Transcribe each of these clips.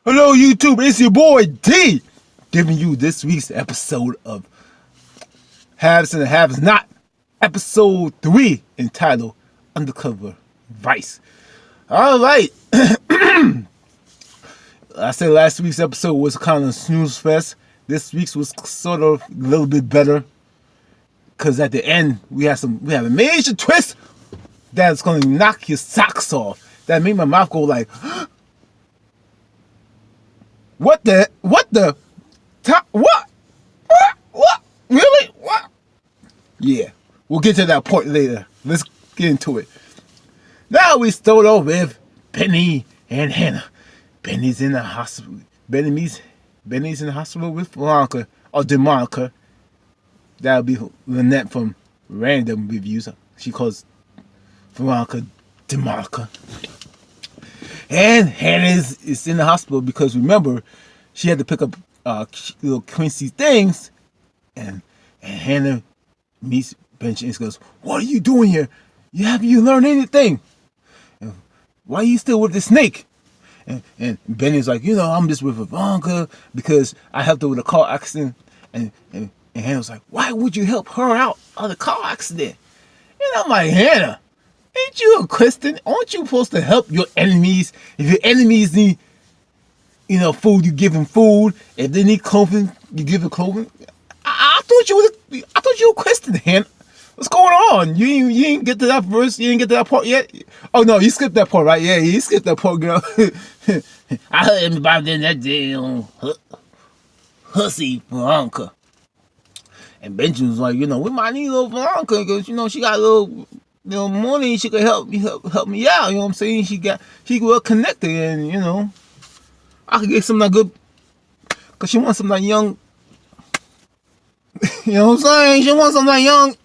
Hello YouTube, it's your boy D, giving you this week's episode of Haves and Haves Not, episode 3, entitled Undercover Vice. Alright, I said last week's episode was kind of snooze fest. This week's was sort of a little bit better, because at the end we have a major twist that's going to knock your socks off. That made my mouth go like, what? Really? What? Yeah, we'll get to that point later. Let's get into it. Now we start off with Benny and Hannah. Benny's in the hospital. Benny's in the hospital with Veronica, or DeMonica. That'll be Lynette from Random Reviews. She calls Veronica DeMonica. And Hannah is in the hospital because, remember, she had to pick up little Quincy's things. And Hannah meets Benji and goes, "What are you doing here? Haven't you learned anything? And why are you still with the snake?" And Benny's like, "I'm just with Veronica because I helped her with a car accident." And Hannah's like, "Why would you help her out of the car accident?" And I'm like, "Hannah, ain't you a Christian? Aren't you supposed to help your enemies? If your enemies need, food, you give them food. If they need clothing, you give them clothing." I thought you were a Christian, Hannah. What's going on? You ain't get to that verse. You ain't get to that part yet. Oh no, you skipped that part, right? Yeah, you skipped that part, girl. I heard everybody in that damn hussy Veronica. And Benjamin was like, we might need a little Veronica because she got a little money. She could help me out. You know what I'm saying? She well connected, and I could get some that good because she wants some that young. You know what I'm saying? She wants some that young.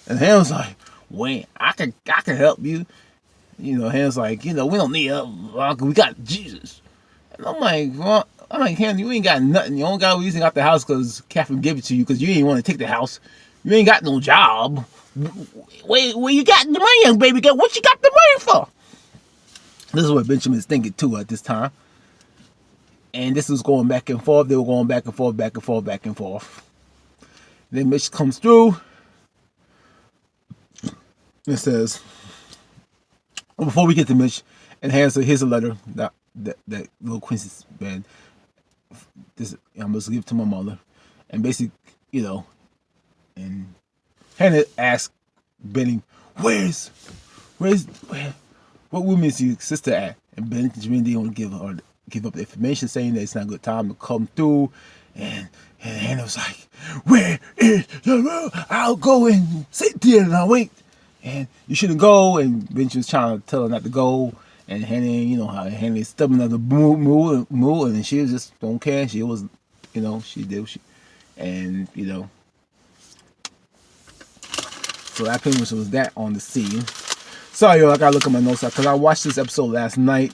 And Hannah's like, "Wait, I can help you." Hannah's like, "We don't need help. We got Jesus." And I'm like, "Hannah, you ain't got nothing. The only guy who got the house because Catherine gave it to you because you ain't want to take the house. You ain't got no job. Where you got the money, young baby girl? What you got the money for?" This is what Benjamin's thinking too at this time. And this was going back and forth. They were going back and forth, back and forth, back and forth. Then Mitch comes through. It says, before we get to Mitch, and here's a letter that little Quincy's been. This I'm supposed to give to my mother, and basically, and Hannah asked Benny, "What room is your sister at?" And Benjamin didn't give up the information, saying that it's not a good time to come through. And Hannah was like, "Where is the room? I'll go and sit there and I'll wait." And you shouldn't go. And Benji was trying to tell her not to go. And Hannah, how Hannah is stubborn as a mule, and she just don't care. She was, she did. And so that pretty much was that on the scene. Sorry, I gotta look at my notes because I watched this episode last night,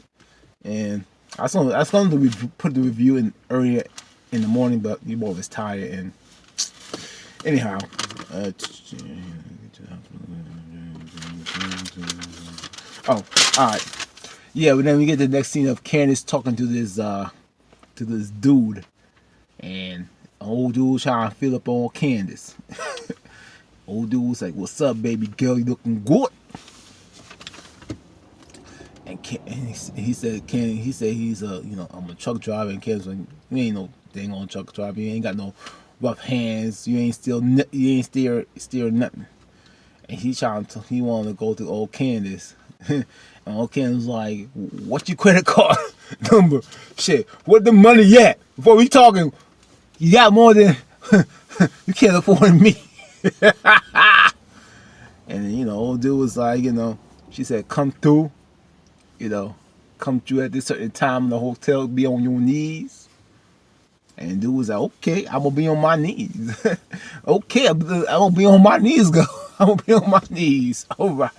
and I was going to put the review in earlier in the morning, but you both was tired. And anyhow, all right. Yeah, but then we get the next scene of Candace talking to this dude, and old dude trying to fill up on Candace. Old dude was like, "What's up, baby girl? You looking good?" And he said he's I'm a truck driver, and Candace was like, "You ain't no dang on truck driver. You ain't got no rough hands. You ain't steer nothing." And he wanted to go to old Candace. And old Candace was like, "What's your credit card number? Shit, what the money at? Before we talking, you got more than you can't afford me." And then, old dude was like, she said, "Come through, come through at this certain time in the hotel, be on your knees." And dude was like, "Okay, I'm gonna be on my knees." "Okay, I'm gonna be on my knees, girl. I'm gonna be on my knees." All right.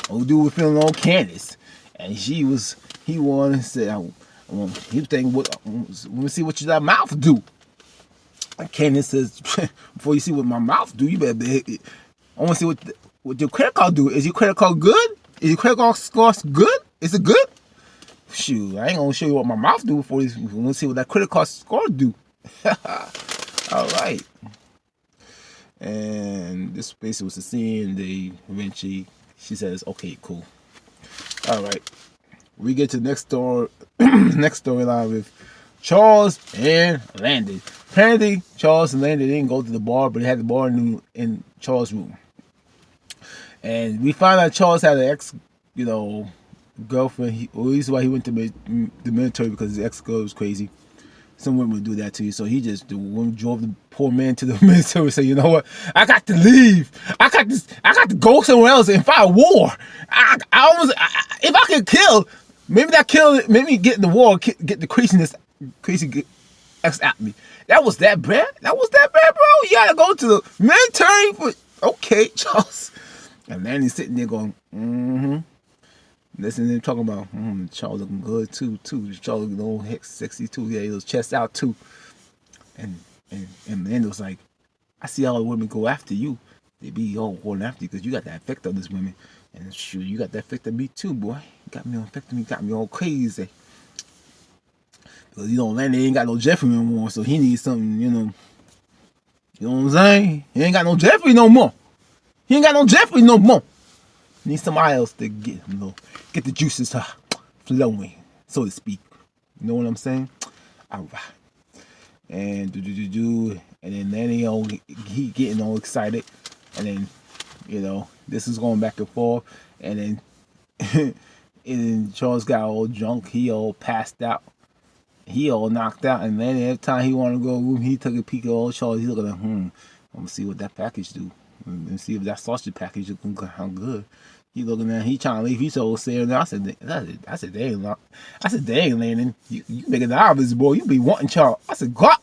Old dude was feeling on Candace, and he wanted to say, he was thinking, "Let me see what your mouth do." And Candace says, "Before you see what my mouth do, you better I want to see what your credit card do. Is your credit card good? Is your credit card score good? Is it good?" shoot, I ain't gonna show you what my mouth do before this. We're gonna see what that credit card score do. All right. And this basically was the scene. They eventually, she says, "Okay, cool." All right. We get to the next storyline with Charles and Landon. Apparently, Charles and Landon didn't go to the bar, but they had the bar in Charles' room. And we find out Charles had an ex, girlfriend. The reason why he went to the military because his ex-girl was crazy. Some women would do that to you, so he just drove the poor man to the military and said, "You know what? I got to leave. I got to go somewhere else and fight a war. If I could kill, maybe maybe get in the war, get the crazy ex at me. That was that bad. Bro. You gotta go to the military for okay, Charles." And then he's sitting there going, Listening to him talking about, Charles looking good too. Charles looking sexy too. Yeah, he was chest out too. And then it was like, "I see all the women go after you. They be all going after you because you got that effect on this women. And shoot, you got that effect on me too, boy. Got me all crazy. Because, Lanny ain't got no Jeffrey no more, so he needs something, You know what I'm saying? He ain't got no Jeffrey no more. Need somebody else to get him, get the juices flowing, so to speak. You know what I'm saying? All right. And and then Lanny, he getting all excited, and then this is going back and forth, and then and Charles got all drunk, he all passed out, he all knocked out, and then every time he wanted to go room, he took a peek at old Charles. He looking like, I'm gonna see what that package do, and see if that sausage package looking good. He looking at, he trying to leave. He's so serious. I said, dang, Landon, you making the obvious, boy. You be wanting Charles. I said, God,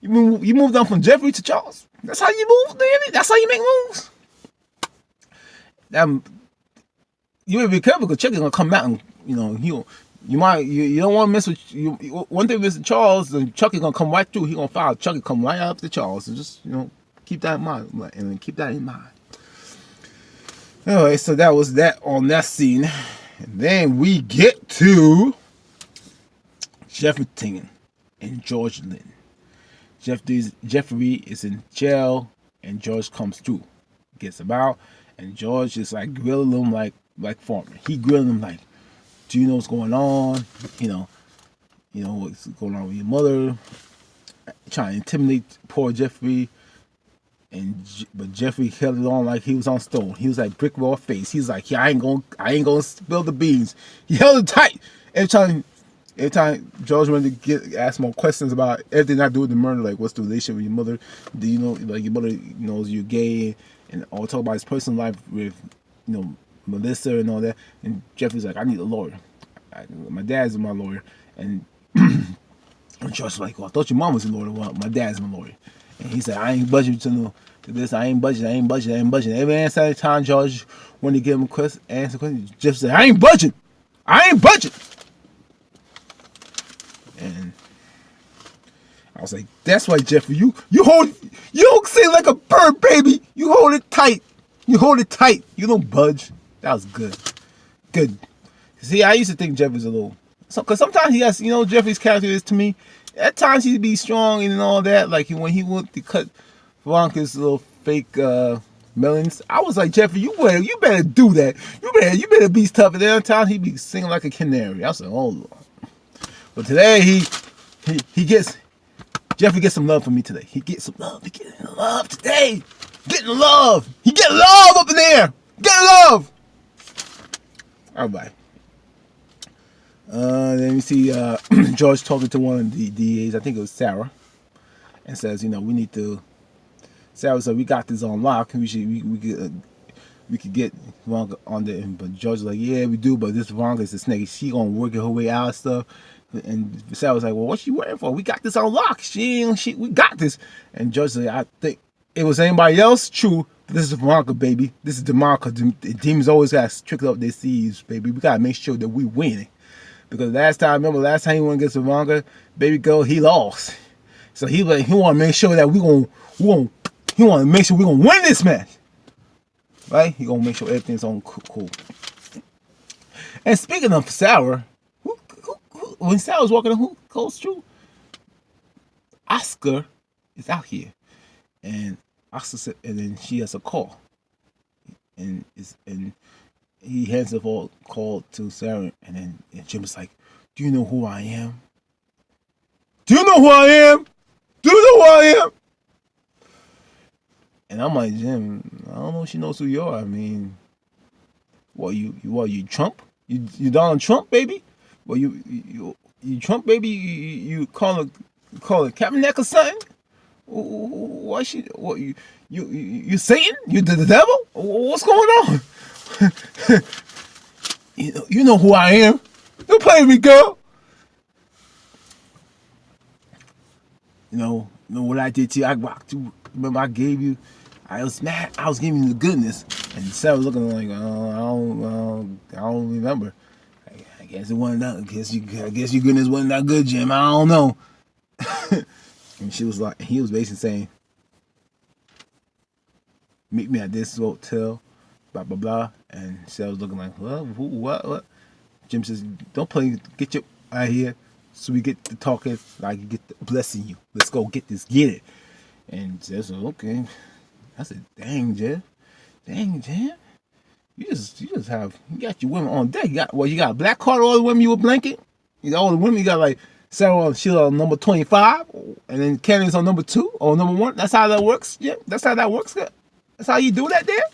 you moved on from Jeffrey to Charles. That's how you move, Landon. That's how you make moves. You better be careful because Chuck is gonna come out and you don't want to mess with you. One thing with Charles, and Chuck is gonna come right through. He gonna file Chuck and come right after Charles. So just keep that in mind, and keep that in mind. Anyway, so that was that on that scene. And then we get to Jeffrey and George Lynn. Jeffrey is in jail, and George comes through, gets him out, and George is like grilling him like Foreman. He grilling him like, "Do you know what's going on? What's going on with your mother?" Trying to intimidate poor Jeffrey. But Jeffrey held it on like he was on stone. He was like brick raw face. He's like, "Yeah, I ain't gonna spill the beans." He held it tight. Every time George wanted to ask more questions about everything I do with the murder, like what's the relationship with your mother? Do you know, like your mother knows you're gay, and all talk about his personal life with Melissa and all that. And Jeffrey's like, "I need a lawyer. My dad's my lawyer." And George's like, "Well, I thought your mom was a lawyer." "Well, my dad's my lawyer." And he said, "I ain't budging to this. I ain't budging. Every time George wanted to give him answer questions, Jeff said, I ain't budging. And I was like, "That's why, Jeffrey, you don't say like a bird, baby. You hold it tight. You don't budge." That was good. See, I used to think Jeff was a little, because sometimes he has, Jeffrey's character is to me. At times he'd be strong and all that. Like when he went to cut Veronica's little fake melons, I was like, "Jeffrey, you better do that. You better be tough." And then other times he'd be singing like a canary. I was like, "Oh Lord." But today Jeffrey gets some love from me today. He gets some love. He getting love today. Getting love. He getting love up in there. Getting love. All right. Then we see George talking to one of the DAs, I think it was Sarah, and says, we need to. Sarah said, "We got this on lock. We could get Veronica on there." But George was like, "Yeah, we do, but this Veronica is a snake. She gonna work her way out and stuff." And Sarah was like, "Well, what's she waiting for? We got this on lock. We got this." And George said, "I think it was anybody else. True, but this is Veronica, baby. This is DeMarco. The demons always got to trick up their thieves, baby. We gotta make sure that we win." Because last time he went against Veronica, baby girl, he lost. So he want to make sure that he want to make sure we gonna win this match, right? He gonna make sure everything's on cool. And speaking of Sarah, who when Sal was walking, who goes through? Oscar is out here, and Oscar said, and then she has a call, and he hands the call to Sarah, and Jim is like, "Do you know who I am? Do you know who I am? Do you know who I am?" And I'm like, Jim, I don't know if she knows who you are. I mean, what you Trump? You Donald Trump, baby? Well, you Trump, baby? You call it Kaepernick or something? Why she? What you Satan? You the devil? What's going on? you know who I am. Don't play with me, girl. You know what I did to you? I rocked you. Remember I gave you. I was mad. I was giving you the goodness, and Sarah was looking like, I don't remember. I guess it wasn't that. I guess your goodness wasn't that good, Jim. I don't know. And she was like, he was basically saying, meet me at this hotel, blah blah blah. And Sarah was looking like, what? Jim says, don't play. Get your out here, so we get to talking. Like get the blessing you. Let's go get this. Get it. And Sarah said, okay. I said, dang, Jim. You got your women on deck. You got a black card, all the women you were blanket. You got all the women, you got like Sarah, she's on number 25, and then Kenny's on number 2 or number 1. That's how that works, Jim. That's how that works. That's how you do that there?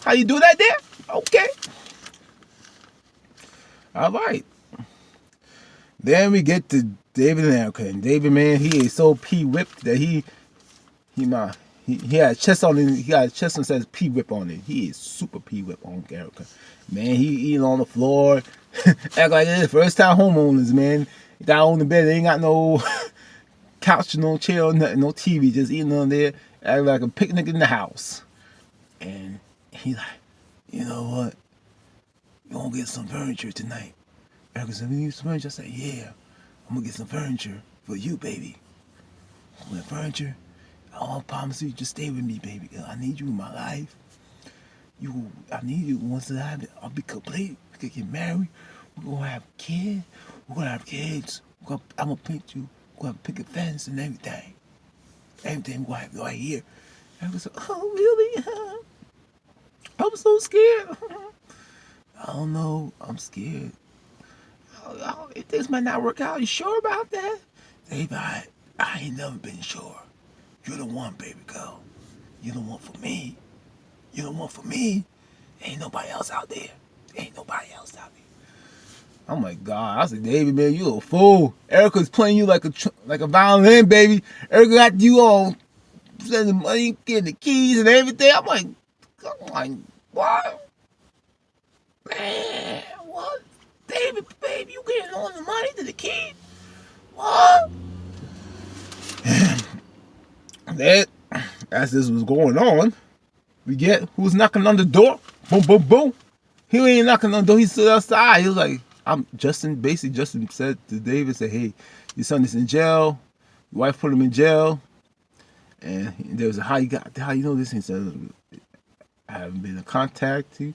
How you do that there? Okay. All right. Then we get to David and Erica. And David, man, he is so P-whipped that he had a chest on it. He got a chest and says P-whip on it. He is super P-whip on Erica. Man, he eating on the floor. Act like this. First time homeowners, man. Got on the bed. They ain't got no couch, no chair, or nothing, no TV. Just eating on there. Act like a picnic in the house. And he's like, you know what? You gonna get some furniture tonight. Erica said, we need some furniture. I said, yeah. I'm gonna get some furniture for you, baby. With furniture. I promise you, just stay with me, baby. I need you in my life. I need you. Once I'll be complete. We can get married. We're gonna have kids. We're gonna have kids. I'm gonna paint you. We're gonna pick a fence and everything. Everything we're gonna have right here. And I was like, oh, really? I'm so scared. I don't know. I'm scared. This might not work out. You sure about that? Baby, I ain't never been sure. You're the one, baby girl. You're the one for me. You're the one for me. Ain't nobody else out there. Ain't nobody else out there. Oh my God! I said, David, man, you a fool. Erica's playing you like a violin, baby. Erica got you all sending money, getting the keys and everything. I'm like, what? Man, what? David, baby, you getting all the money to the keys? What? That, as this was going on, we get who's knocking on the door. Boom, boom, boom. He ain't knocking on the door. He stood outside. He was like, Justin said to David, said, hey, your son is in jail. Your wife put him in jail. And there was how you know this? He said, I haven't been in contact to you.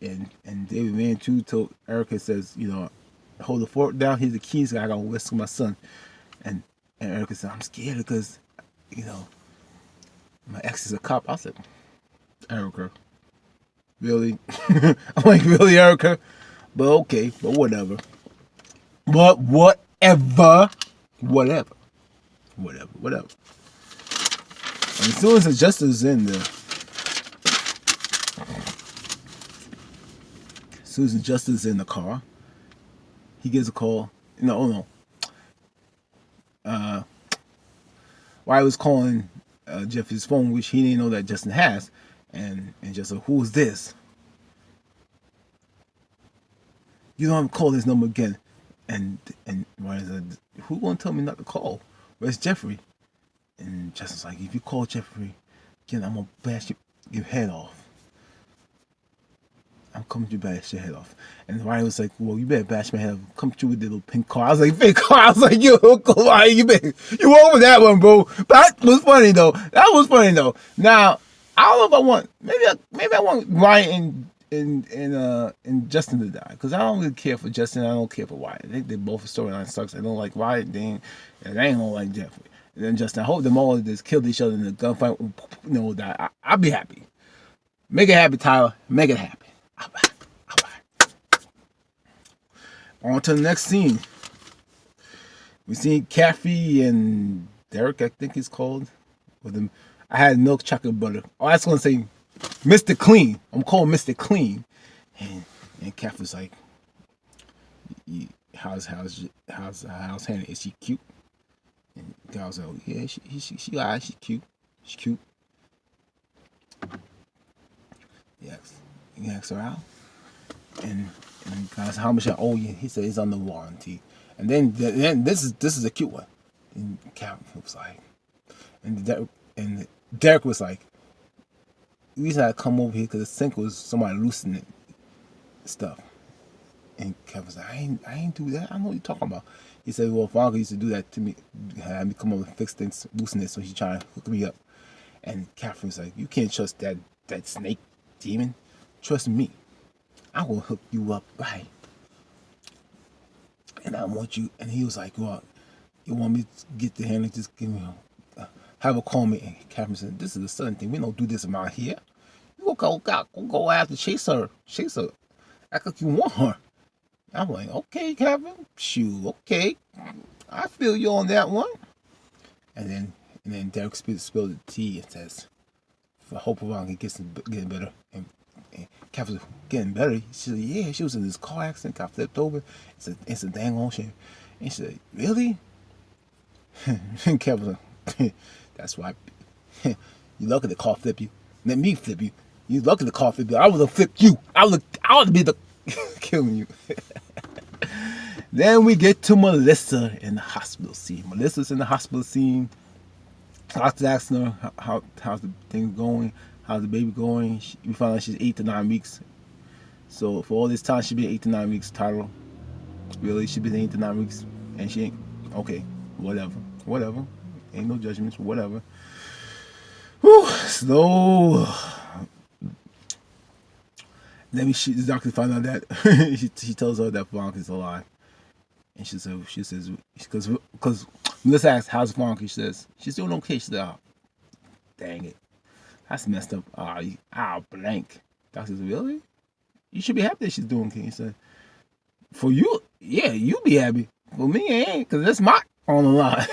And David, man, too, told Erica, says, you know, hold the fork down. Here's the keys. I got to rescue my son. And Erica said, I'm scared because, you know, my ex is a cop. I said, Erica, really? I'm like, really, Erica? But okay, but whatever. But whatever. And as soon as the justice is in there, Susan Justice is in the car. He gets a call. No. Why was calling Jeffrey's phone, which he didn't know that Justin has, and just like, who's this? You don't have to call this number again. And why is it? Who gonna tell me not to call? Where's Jeffrey? And Justin's like, if you call Jeffrey again, I'm gonna bash your head off. I'm coming to bash your head off. And Ryan was like, well, you better bash my head off. Come through with the little pink car. I was like, pink car. I was like, you over that one, bro. That was funny though. Now, I don't know if I want, maybe I want Ryan in Justin to die, because I don't really care for Justin. I don't care for Wyatt. I think they both storyline sucks. I don't like Wyatt. And I ain't gonna like Jeffrey. And then Justin. I hope them all just killed each other in the gunfight. That I'll be happy. Make it happy, Tyler. Make it happen. All right. On to the next scene. We see Kathy and Derek, I think he's called. With them, I had milk chocolate butter. Oh, I was gonna say Mr. Clean. I'm calling Mr. Clean. And Kathy was like, how's Hannah? Is she cute? And the guy was like, yeah, she alright, she's cute. She's cute. He asked her out. And guys, how much I owe you? He said it's under warranty. And then this is a cute one. And Kathy was like, and Derek was like, the reason I come over here because the sink was somebody loosening stuff. And Kevin was like, I ain't do that. I know what you're talking about. He said, well, Vanka used to do that to me, have me come over and fix things, loosen it, so she's trying to hook me up. And Catherine was like, you can't trust that snake demon. Trust me. I will hook you up right. And I want you. And he was like, well, you want me to get the hand and just give me have her call me. And Catherine said, this is a sudden thing. We don't do this around here. You go after chase her. Act like you want her. I'm like, okay, Catherine. Shoot, okay. I feel you on that one. And then Derek spilled the tea and says, for hope Ron getting better. And Catherine's getting better. She said, yeah, she was in this car accident, got flipped over. It's a dang on shame. And she said, really? And Catherine was like, that's why. You lucky the car flip you. Let me flip you. You lucky the car flip you. I would have flipped you. I would be the killing you. Then we get to Melissa in the hospital scene. Melissa's in the hospital scene. Doctor's asking her how's the thing going, how's the baby going. We found out she's 8 to 9 weeks. So for all this time, she's been 8 to 9 weeks. Tyler, really, she's been 8 to 9 weeks, and she ain't okay. Whatever. Ain't no judgments. Whatever. Whew, slow. Then the doctor found out that she tells her that Frank is alive, and she says because Melissa asks how's Frank. She says she's doing okay. She said, oh, dang it, that's messed up. Blank. Doctor says, really? You should be happy that she's doing okay. He said, for you, yeah, you be happy. For me, I ain't, because that's my on the line.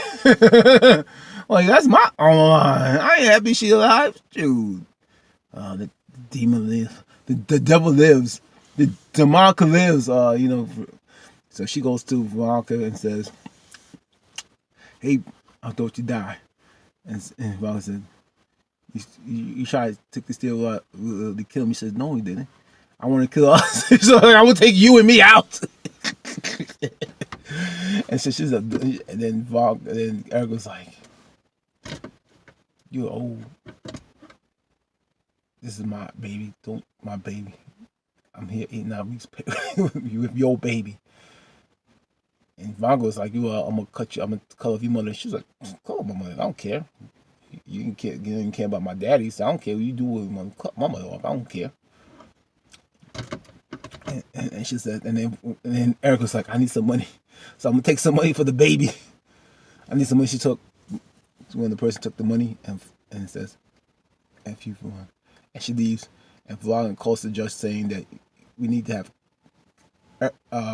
Like, that's my on the line. I ain't happy she alive. Dude. The demon lives. The devil lives. The demonic lives. So she goes to Veronica and says, hey, I thought you died. And Veronica said, you tried to take the steel to kill me. She says, no, he didn't. I want to kill us. So I will take you and me out. And so she's and then Eric was like, you're old. This is my baby. My baby. I'm here 8 9 weeks with your baby. And Vango was like, I'm gonna cut you. I'm gonna cut off your mother. She was like, cut off my mother. I don't care. You didn't care about my daddy, so I don't care what you do with my cut my mother off. I don't care. And she said, and then Eric was like, I need some money, so I'm gonna take some money for the baby. I need some money. She took when the person took the money and it says, F you for one. And she leaves, and Vlog calls the judge saying that we need to have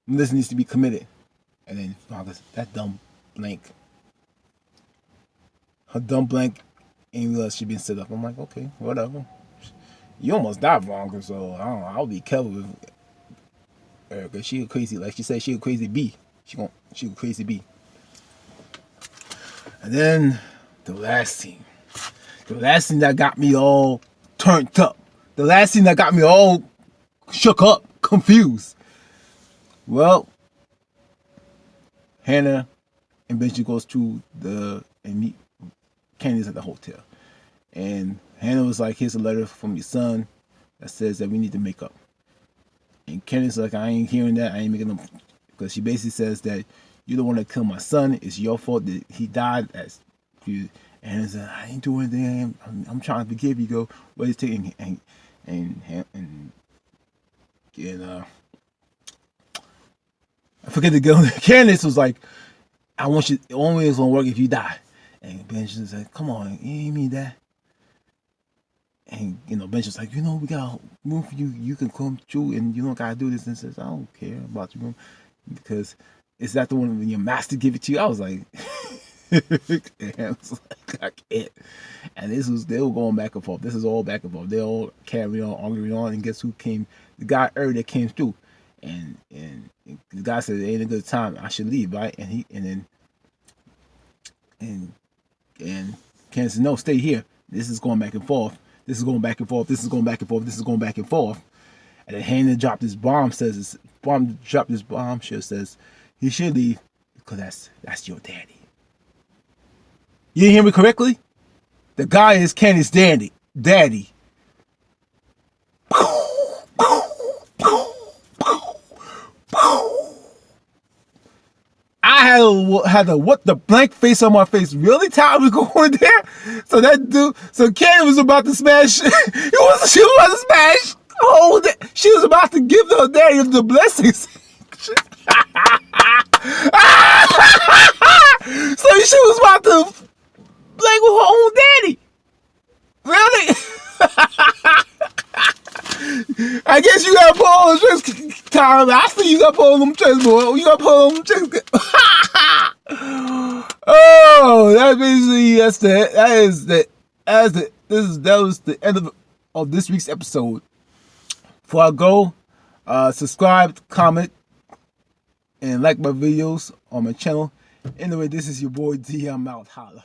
this needs to be committed. And then Vlog goes, that dumb blank. Her dumb blank ain't realized she been set up. I'm like, okay, whatever. You almost died, Vlog, so I don't know, I'll be careful with Erica. She a crazy, like she said, she a crazy bee. She a crazy bee. And then the last scene that got me all turned up. The last scene that got me all shook up, confused. Well, Hannah and Benji goes to and meet Candace at the hotel. And Hannah was like, here's a letter from your son that says that we need to make up. And Candace was like, I ain't hearing that. I ain't making them. Because she basically says that you're the one that killed my son. It's your fault that he died. And Hannah said, I ain't doing anything. I'm trying to forgive you. Go, what is taking? And I forget the girl. Candace was like, I want you, the only way it's gonna work if you die. And Bench was like, come on, you mean that? And Bench was like, we got room for you. You can come through, and you don't gotta do this. And says, I don't care about your room because it's not the one when your master give it to you. I was like, I was like, I can't. And they were going back and forth. This is all back and forth. They all carrying on, arguing on, and guess who came? The guy earlier that came through, and the guy said it ain't a good time. I should leave, right? And Ken said, no, stay here. This is going back and forth. This is going back and forth. This is going back and forth. This is going back and forth. And then Hannah dropped this bomb. Says he should leave because that's your daddy. You didn't hear me correctly? The guy is Kenny's daddy. I had a what the blank face on my face. Really, Ty, we going there? So that dude, so Kenny was about to smash. She was about to smash. She was about to give her daddy the blessings. So she was about to play with her own daddy. Really? I guess you gotta put on them tricks, Tyler. I see you gotta put on them tricks, boy. You gotta put on them tricks. Oh, that basically that was the end of this week's episode. Before I go, subscribe, comment, and like my videos on my channel. Anyway, this is your boy D. I'm out. Holla.